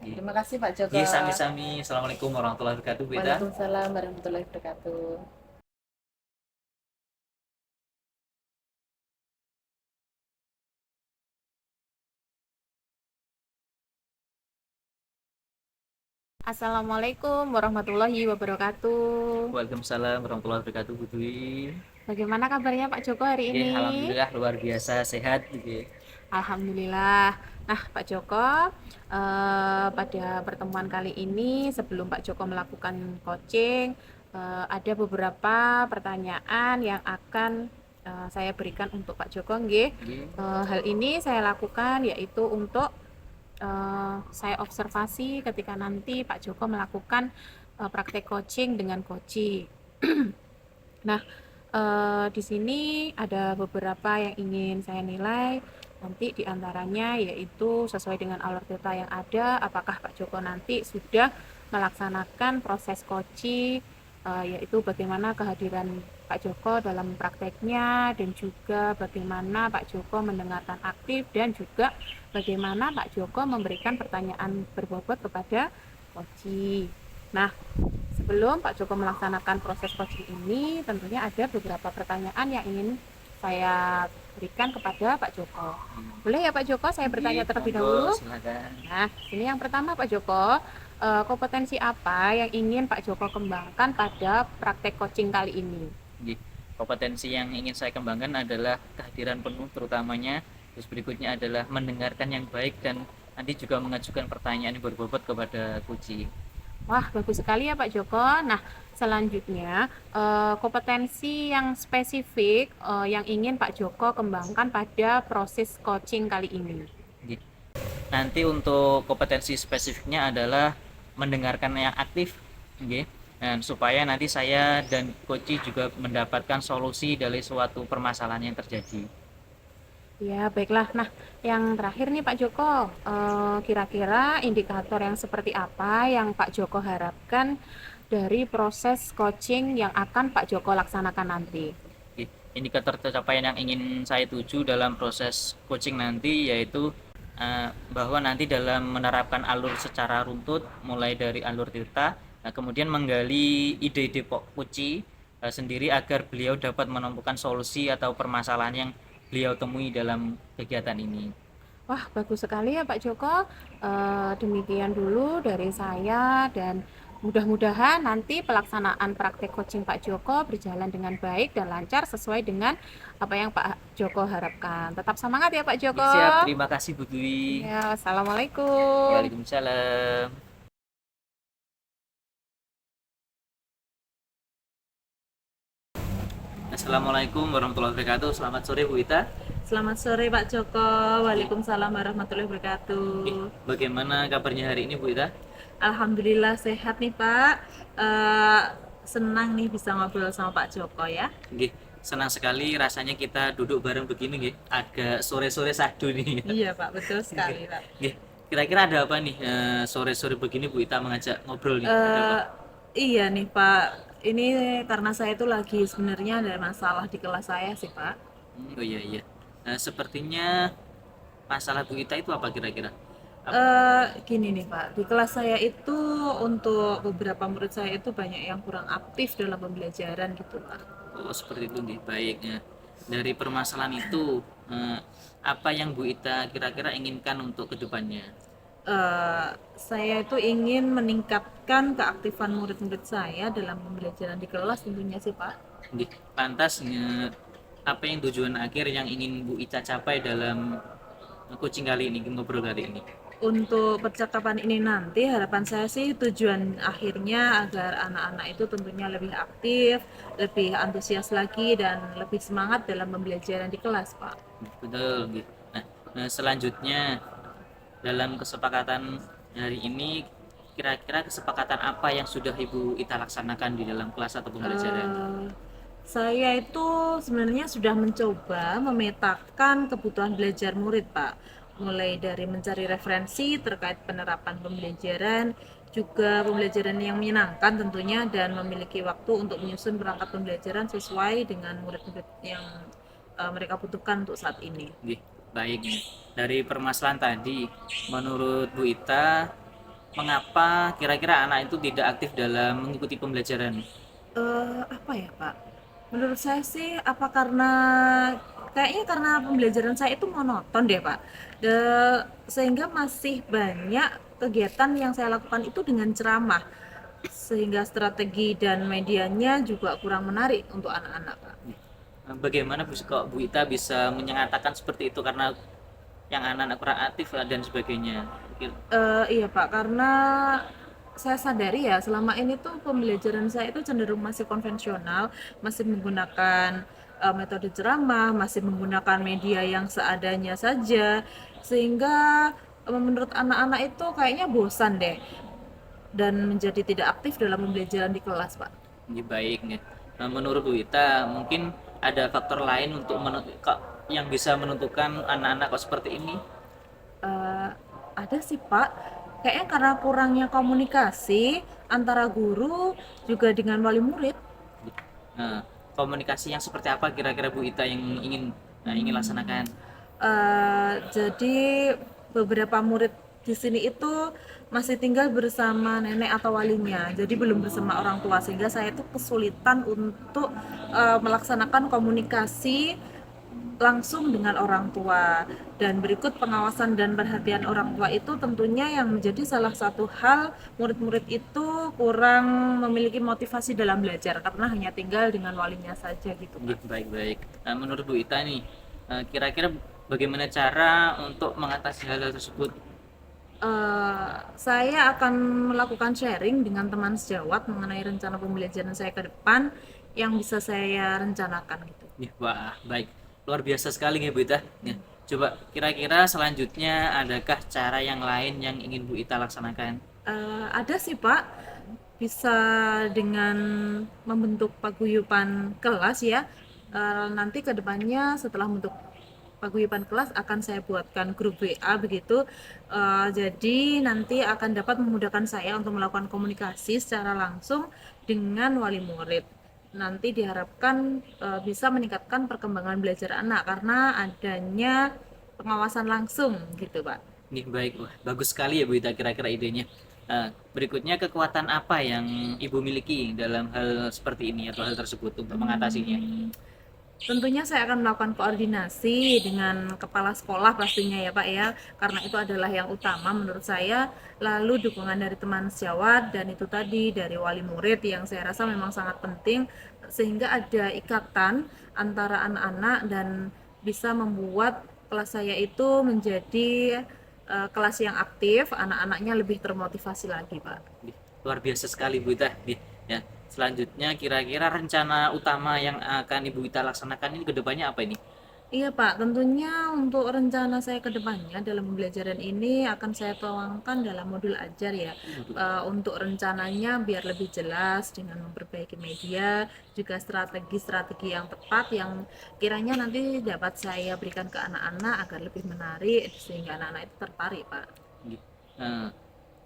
Terima kasih Pak Joko. Sami-sami. Assalamualaikum warahmatullahi wabarakatuh Bu Ita. Waalaikumsalam warahmatullahi wabarakatuh. Assalamualaikum warahmatullahi wabarakatuh. Waalaikumsalam warahmatullahi wabarakatuh Bu Dwi. Bagaimana kabarnya Pak Joko hari ini? Alhamdulillah luar biasa sehat. Alhamdulillah. Nah, Pak Joko, pada pertemuan kali ini sebelum Pak Joko melakukan coaching, ada beberapa pertanyaan yang akan saya berikan untuk Pak Joko, nggih. Hal ini saya lakukan yaitu untuk saya observasi ketika nanti Pak Joko melakukan praktek coaching dengan coaching. Nah, di sini ada beberapa yang ingin saya nilai nanti, diantaranya yaitu sesuai dengan alur tirta yang ada, apakah Pak Joko nanti sudah melaksanakan proses coaching, yaitu bagaimana kehadiran Pak Joko dalam prakteknya, dan juga bagaimana Pak Joko mendengarkan aktif, dan juga bagaimana Pak Joko memberikan pertanyaan berbobot kepada coaching. Nah, sebelum Pak Joko melaksanakan proses coaching ini, tentunya ada beberapa pertanyaan yang ingin saya berikan kepada Pak Joko. Boleh ya Pak Joko, saya bertanya terlebih dahulu? Nah, ini yang pertama Pak Joko, kompetensi apa yang ingin Pak Joko kembangkan pada praktek coaching kali ini? Kompetensi yang ingin saya kembangkan adalah kehadiran penuh terutamanya. Terus berikutnya adalah mendengarkan yang baik, dan nanti juga mengajukan pertanyaan yang berbobot kepada coaching. Wah, bagus sekali ya Pak Joko. Nah, selanjutnya kompetensi yang spesifik yang ingin Pak Joko kembangkan pada proses coaching kali ini. Nanti untuk kompetensi spesifiknya adalah mendengarkan yang aktif, dan supaya nanti saya dan coach juga mendapatkan solusi dari suatu permasalahan yang terjadi. Ya, baiklah. Nah, yang terakhir nih Pak Joko, kira-kira indikator yang seperti apa yang Pak Joko harapkan dari proses coaching yang akan Pak Joko laksanakan nanti? Oke, indikator pencapaian yang ingin saya tuju dalam proses coaching nanti yaitu bahwa nanti dalam menerapkan alur secara runtut mulai dari alur tirta, kemudian menggali ide-ide Pak Puci sendiri agar beliau dapat menemukan solusi atau permasalahan yang beliau temui dalam kegiatan ini. Wah, bagus sekali ya Pak Joko. Demikian dulu dari saya dan mudah-mudahan nanti pelaksanaan praktek coaching Pak Joko berjalan dengan baik dan lancar sesuai dengan apa yang Pak Joko harapkan. Tetap semangat ya Pak Joko. Siap, terima kasih Bu Dwi. Ya, assalamualaikum. Waalaikumsalam. Assalamualaikum warahmatullahi wabarakatuh. Selamat sore Bu Ita. Selamat sore Pak Joko. Waalaikumsalam warahmatullahi wabarakatuh. Bagaimana kabarnya hari ini Bu Ita? Alhamdulillah sehat nih Pak. Senang nih bisa ngobrol sama Pak Joko ya. Nggih, senang sekali rasanya kita duduk bareng begini nggih. Agak sore-sore sahdu nih. Iya Pak, betul sekali Pak. Nggih, kira-kira ada apa nih sore-sore begini Bu Ita mengajak ngobrol nih? Ada apa? Iya nih Pak. Ini karena saya itu lagi sebenarnya ada masalah di kelas saya sih Pak. Oh iya iya. Sepertinya masalah Bu Ita itu apa kira-kira? Gini nih Pak, di kelas saya itu untuk beberapa murid saya itu banyak yang kurang aktif dalam pembelajaran gitu Pak. Oh seperti itu nggih. Baik ya. Dari permasalahan itu apa yang Bu Ita kira-kira inginkan untuk kedepannya? Saya itu ingin meningkatkan keaktifan murid-murid saya dalam pembelajaran di kelas tentunya sih Pak. Nggih, lantas apa yang tujuan akhir yang ingin Bu Ita capai dalam coaching kali ini, ngobrol kali ini? Untuk percakapan ini nanti harapan saya sih tujuan akhirnya agar anak-anak itu tentunya lebih aktif, lebih antusias lagi dan lebih semangat dalam pembelajaran di kelas Pak. Betul, nggih. Nah, selanjutnya dalam kesepakatan hari ini kira-kira kesepakatan apa yang sudah Ibu Ita laksanakan di dalam kelas atau pembelajaran? Eh, saya itu sebenarnya sudah mencoba memetakan kebutuhan belajar murid, Pak. Mulai dari mencari referensi terkait penerapan pembelajaran, juga pembelajaran yang menyenangkan tentunya, dan memiliki waktu untuk menyusun perangkat pembelajaran sesuai dengan murid-murid yang mereka butuhkan untuk saat ini. Nggih, baik. Dari permasalahan tadi, menurut Bu Ita, mengapa kira-kira anak itu tidak aktif dalam mengikuti pembelajaran? Apa ya, Pak? Menurut saya sih apa karena kayaknya karena pembelajaran saya itu monoton deh, Pak. Sehingga masih banyak kegiatan yang saya lakukan itu dengan ceramah. Sehingga strategi dan medianya juga kurang menarik untuk anak-anak, Pak. Bagaimana kok Bu Ita bisa menyatakan seperti itu karena yang anak-anak kurang aktif dan sebagainya? Iya Pak, karena saya sadari ya selama ini tuh pembelajaran saya itu cenderung masih konvensional, masih menggunakan metode ceramah, masih menggunakan media yang seadanya saja, sehingga menurut anak-anak itu kayaknya bosan deh dan menjadi tidak aktif dalam pembelajaran di kelas, Pak. Ini baik nih. Nah, menurut Bu Ita, mungkin ada faktor lain untuk yang bisa menentukan anak-anak kok seperti ini? Eh, ada sih Pak, kayaknya karena kurangnya komunikasi antara guru juga dengan wali murid. Nah, komunikasi yang seperti apa kira-kira Bu Ita yang ingin laksanakan? Jadi beberapa murid di sini itu masih tinggal bersama nenek atau walinya, jadi belum bersama orang tua sehingga saya itu kesulitan untuk melaksanakan komunikasi langsung dengan orang tua, dan berikut pengawasan dan perhatian orang tua itu tentunya yang menjadi salah satu hal murid-murid itu kurang memiliki motivasi dalam belajar karena hanya tinggal dengan walinya saja gitu Pak. Baik-baik. Nah, menurut Bu Ita nih, kira-kira bagaimana cara untuk mengatasi hal tersebut? Saya akan melakukan sharing dengan teman sejawat mengenai rencana pembelajaran saya ke depan yang bisa saya rencanakan gitu. Wah, baik. Luar biasa sekali ya Bu Ita. Ya, coba kira-kira selanjutnya adakah cara yang lain yang ingin Bu Ita laksanakan? Ada sih Pak, bisa dengan membentuk paguyuban kelas ya. Nanti ke depannya setelah membentuk paguyuban kelas akan saya buatkan grup WA begitu. Jadi nanti akan dapat memudahkan saya untuk melakukan komunikasi secara langsung dengan wali murid. Nanti diharapkan bisa meningkatkan perkembangan belajar anak karena adanya pengawasan langsung gitu, Pak. Nih baik, wah, bagus sekali ya Bu Ita kira-kira idenya. Berikutnya kekuatan apa yang Ibu miliki dalam hal seperti ini atau hal tersebut untuk mengatasinya? Tentunya saya akan melakukan koordinasi dengan kepala sekolah pastinya ya Pak ya, karena itu adalah yang utama menurut saya. Lalu dukungan dari teman sejawat dan itu tadi dari wali murid yang saya rasa memang sangat penting sehingga ada ikatan antara anak-anak dan bisa membuat kelas saya itu menjadi kelas yang aktif, anak-anaknya lebih termotivasi lagi Pak. Nih, luar biasa sekali Bu Ita. Nih, ya. Selanjutnya kira-kira rencana utama yang akan Ibu Ita laksanakan ini ke depannya apa ini? Iya Pak, tentunya untuk rencana saya ke depannya dalam pembelajaran ini akan saya tuangkan dalam modul ajar ya. Untuk rencananya biar lebih jelas dengan memperbaiki media, juga strategi-strategi yang tepat yang kiranya nanti dapat saya berikan ke anak-anak agar lebih menarik sehingga anak-anak itu tertarik Pak. Nih,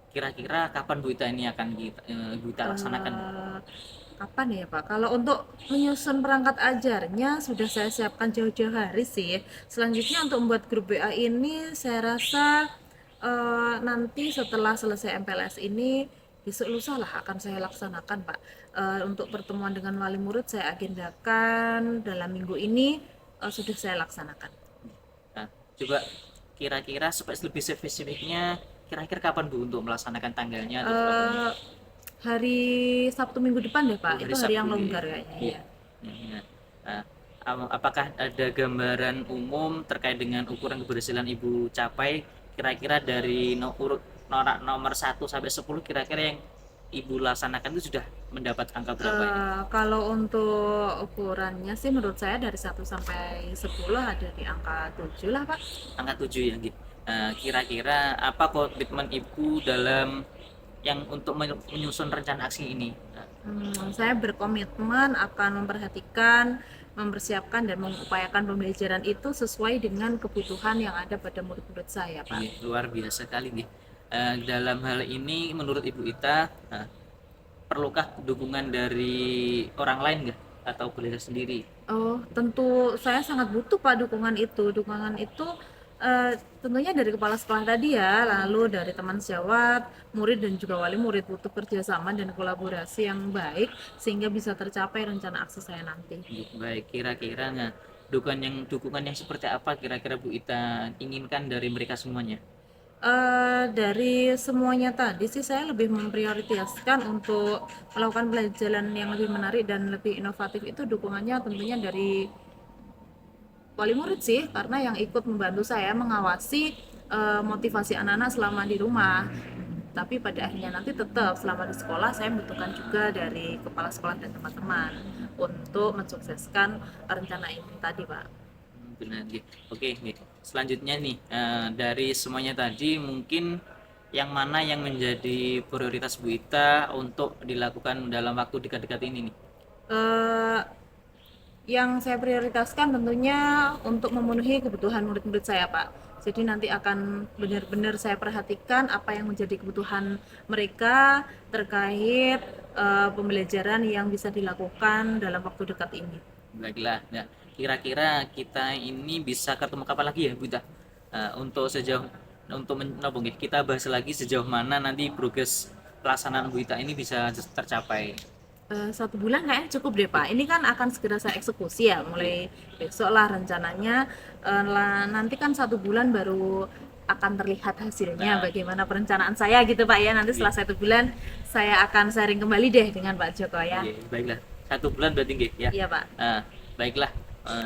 kira-kira kapan Bu Ita ini akan Bu Ita laksanakan? Eh, Kapan ya Pak? Kalau untuk menyusun perangkat ajarnya sudah saya siapkan jauh-jauh hari sih. Selanjutnya untuk membuat grup WA ini saya rasa nanti setelah selesai MPLS ini besok lusa lah akan saya laksanakan Pak. Untuk pertemuan dengan wali murid saya agendakan dalam minggu ini sudah saya laksanakan. Nah, coba kira-kira supaya lebih spesifiknya, kira-kira kapan Bu untuk melaksanakan tanggalnya atau Eh, Hari Sabtu minggu depan deh Pak, hari itu hari yang Sabtu ya? longgar kayaknya Iya. ya. Nah, apakah ada gambaran umum terkait dengan ukuran keberhasilan Ibu capai kira-kira dari nomor 1 sampai 10 kira-kira yang Ibu laksanakan itu sudah mendapat angka berapa ini? Kalau untuk ukurannya sih menurut saya dari 1 sampai 10 ada di angka 7 lah Pak. Angka 7 ya gitu. Kira-kira apa komitmen Ibu dalam yang untuk menyusun rencana aksi ini? Saya berkomitmen akan memperhatikan, mempersiapkan dan mengupayakan pembelajaran itu sesuai dengan kebutuhan yang ada pada murid-murid saya Pak. Iya, luar biasa sekali nih. Dalam hal ini menurut Ibu Ita, perlukah dukungan dari orang lain nggak atau belajar sendiri? Oh, tentu saya sangat butuh Pak dukungan itu. Dukungan itu tentunya dari kepala sekolah tadi ya, lalu dari teman sejawat, murid dan juga wali murid butuh kerjasama dan kolaborasi yang baik sehingga bisa tercapai rencana aksi saya nanti. Baik, kira-kira dukungan yang seperti apa kira-kira Bu Ita inginkan dari mereka semuanya? Dari semuanya tadi sih saya lebih memprioritaskan untuk melakukan pelajaran yang lebih menarik dan lebih inovatif itu dukungannya tentunya dari wali murid sih karena yang ikut membantu saya mengawasi motivasi anak-anak selama di rumah. Tapi pada akhirnya nanti tetap selama di sekolah saya membutuhkan juga dari kepala sekolah dan teman-teman untuk mensukseskan rencana ini tadi, Pak. Benar ya. Oke, nih. Selanjutnya nih, dari semuanya tadi mungkin yang mana yang menjadi prioritas Bu Ita untuk dilakukan dalam waktu dekat-dekat ini nih? Eh, yang saya prioritaskan tentunya untuk memenuhi kebutuhan murid-murid saya, Pak. Jadi nanti akan benar-benar saya perhatikan apa yang menjadi kebutuhan mereka terkait pembelajaran yang bisa dilakukan dalam waktu dekat ini. Baiklah, nah, kira-kira kita ini bisa ketemu kapan lagi ya Bu Ita? Untuk kita bahas lagi sejauh mana nanti progres pelaksanaan Bu Ita ini bisa tercapai. 1 bulan kayaknya cukup deh Pak. Ini kan akan segera saya eksekusi ya, mulai besok lah rencananya. Nanti kan 1 bulan baru akan terlihat hasilnya, bagaimana perencanaan saya gitu Pak ya. Nanti setelah 1 bulan saya akan sharing kembali deh dengan Pak Joko ya. Oke, baiklah, 1 bulan berarti nggih ya. Iya Pak. Baiklah,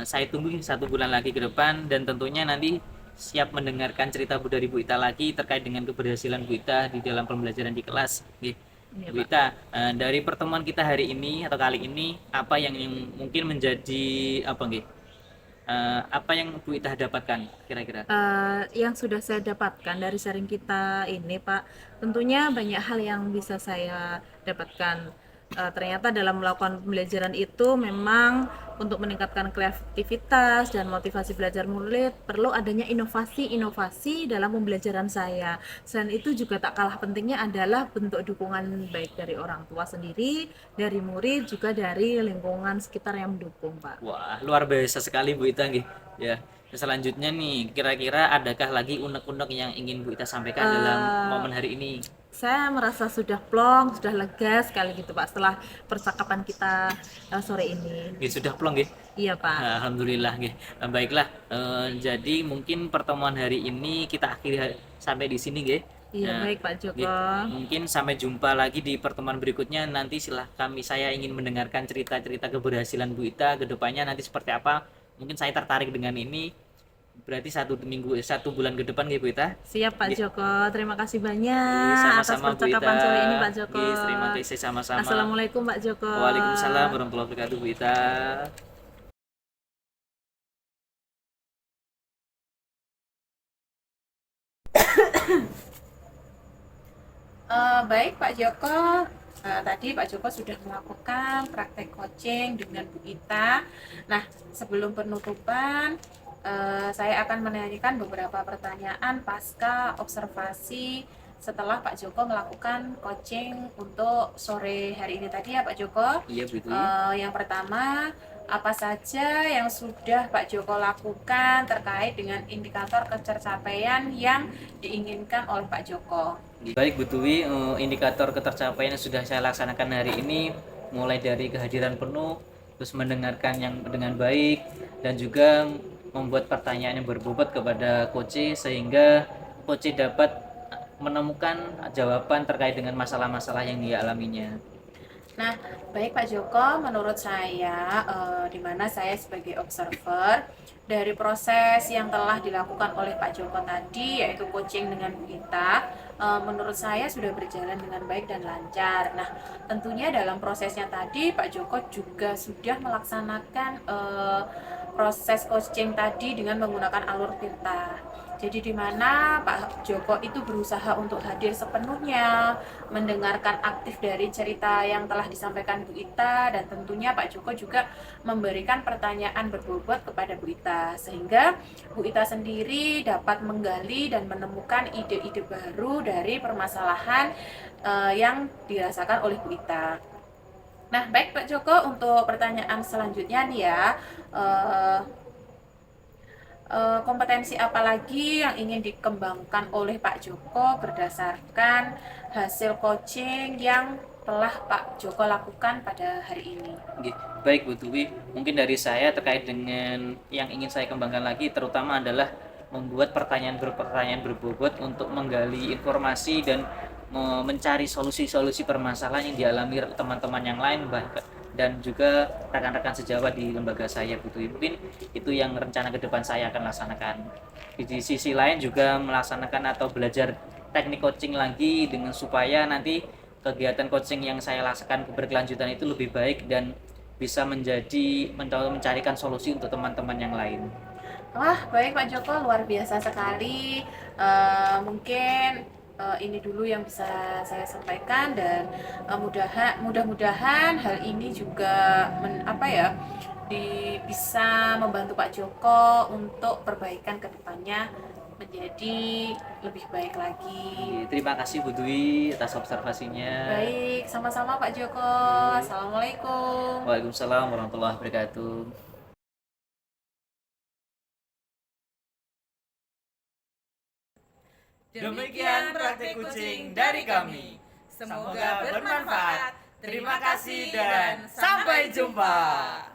saya tunggu 1 bulan lagi ke depan dan tentunya nanti siap mendengarkan cerita dari Bu Ita lagi terkait dengan keberhasilan Bu Ita di dalam pembelajaran di kelas. Nggih. Iya, Bu Pak. Ita, dari pertemuan kita hari ini atau kali ini apa yang mungkin menjadi apa nggih? Apa yang Bu Ita dapatkan kira-kira? Yang sudah saya dapatkan dari sharing kita ini Pak, tentunya banyak hal yang bisa saya dapatkan. Ternyata dalam melakukan pembelajaran itu memang untuk meningkatkan kreativitas dan motivasi belajar murid perlu adanya inovasi-inovasi dalam pembelajaran saya. Selain itu juga tak kalah pentingnya adalah bentuk dukungan baik dari orang tua sendiri, dari murid, juga dari lingkungan sekitar yang mendukung, Pak. Wah, luar biasa sekali Bu Ita nggih. Ya. Selanjutnya nih, kira-kira adakah lagi unek-unek yang ingin Bu Ita sampaikan dalam momen hari ini? Saya merasa sudah plong, sudah lega sekali gitu Pak setelah percakapan kita sore ini. Nggih, sudah plong nggih. Iya Pak. Alhamdulillah nggih. Baiklah, jadi mungkin pertemuan hari ini kita akhiri sampai di sini nggih. Iya baik Pak Joko. Nggih. Mungkin sampai jumpa lagi di pertemuan berikutnya. Nanti saya ingin mendengarkan cerita-cerita keberhasilan Bu Ita ke depannya nanti seperti apa. Mungkin saya tertarik dengan ini. Berarti 1 bulan ke depan nggih Bu Ita. Siap Pak Nggih. Joko. Terima kasih Nggih, banyak atas sama-sama Bu percakapan Ita. sore ini Pak Joko. Nggih, terima kasih sama-sama. Assalamualaikum Pak Joko. Waalaikumsalam warahmatullahi wabarakatuh Bu Ita. Baik Pak Joko, tadi Pak Joko sudah melakukan praktek coaching dengan Bu Ita. Nah, sebelum penutupan, saya akan menanyakan beberapa pertanyaan pasca observasi setelah Pak Joko melakukan coaching untuk sore hari ini tadi ya Pak Joko. Iya Bu Ita. Yang pertama, apa saja yang sudah Pak Joko lakukan terkait dengan indikator ketercapaian yang diinginkan oleh Pak Joko? Baik Bu Twi, indikator ketercapaian yang sudah saya laksanakan hari ini mulai dari kehadiran penuh, terus mendengarkan yang dengan baik, dan juga membuat pertanyaan yang berbobot kepada coach sehingga coach dapat menemukan jawaban terkait dengan masalah-masalah yang dia alaminya. Nah, baik Pak Joko, menurut saya, di mana saya sebagai observer dari proses yang telah dilakukan oleh Pak Joko tadi, yaitu coaching dengan Bu Ita, menurut saya sudah berjalan dengan baik dan lancar. Nah, tentunya dalam prosesnya tadi, Pak Joko juga sudah melaksanakan proses coaching tadi dengan menggunakan alur Tirta. Jadi di mana Pak Joko itu berusaha untuk hadir sepenuhnya, mendengarkan aktif dari cerita yang telah disampaikan Bu Ita, dan tentunya Pak Joko juga memberikan pertanyaan berbobot kepada Bu Ita sehingga Bu Ita sendiri dapat menggali dan menemukan ide-ide baru dari permasalahan yang dirasakan oleh Bu Ita. Nah, baik Pak Joko, untuk pertanyaan selanjutnya nih ya, kompetensi apa lagi yang ingin dikembangkan oleh Pak Joko berdasarkan hasil coaching yang telah Pak Joko lakukan pada hari ini? Oke, baik Bu Twi, mungkin dari saya terkait dengan yang ingin saya kembangkan lagi terutama adalah membuat pertanyaan berbobot untuk menggali informasi dan mencari solusi-solusi permasalahan yang dialami teman-teman yang lain dan juga rekan-rekan sejawat di lembaga saya Bu Twi. Mungkin itu yang rencana ke depan saya akan laksanakan. Di sisi lain juga melaksanakan atau belajar teknik coaching lagi dengan supaya nanti kegiatan coaching yang saya laksanakan berkelanjutan itu lebih baik dan bisa mencarikan solusi untuk teman-teman yang lain. Wah, baik Pak Joko, luar biasa sekali. Mungkin ini dulu yang bisa saya sampaikan, dan mudah-mudahan hal ini juga bisa membantu Pak Joko untuk perbaikan kedepannya menjadi lebih baik lagi. Terima kasih Bu Dwi atas observasinya. Baik, sama-sama Pak Joko. Assalamualaikum. Waalaikumsalam warahmatullahi wabarakatuh. Demikian praktek kucing dari kami. Semoga bermanfaat. Terima kasih dan sampai jumpa.